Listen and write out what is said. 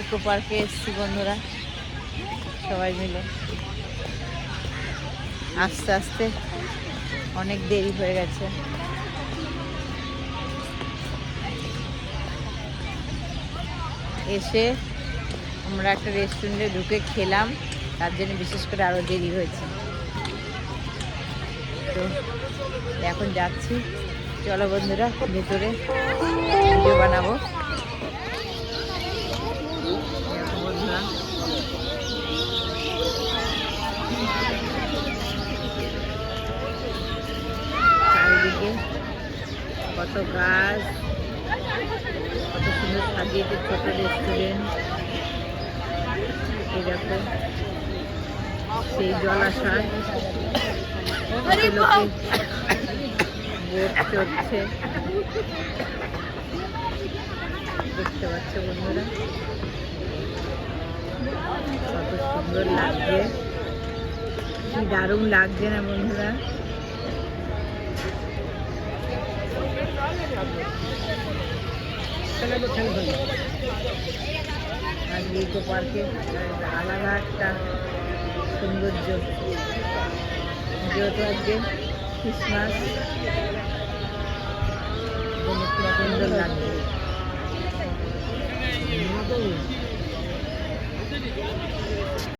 Eco পার্কে এসছি বন্ধুরা সবাই মিলে। আস্তে আস্তে অনেক দেরি হয়ে গেছে। এসে আমরা একটা রেস্টুরেন্টে ঢুকে খেলাম, তার জন্য বিশেষ করে আরও দেরি হয়েছে। তো এখন যাচ্ছি, চলো বন্ধুরা ভেতরে ভিডিও বানাবো। বন্ধুরা চারিদিকে কত গাছ, কত সুন্দর সাজিয়েছে ছোট রেস্টুরেন্ট। এই দেখো সেই জলাশয়, লোকে বোট চড়ছে, দেখতে পাচ্ছ বন্ধুরা কত সুন্দর লাগছে, কি দারুণ লাগছে না বন্ধুরা। আজকে ইকো পার্কে আলাদা একটা সৌন্দর্য, যেহেতু আজকে ক্রিসমাস, খুব সুন্দর লাগছে।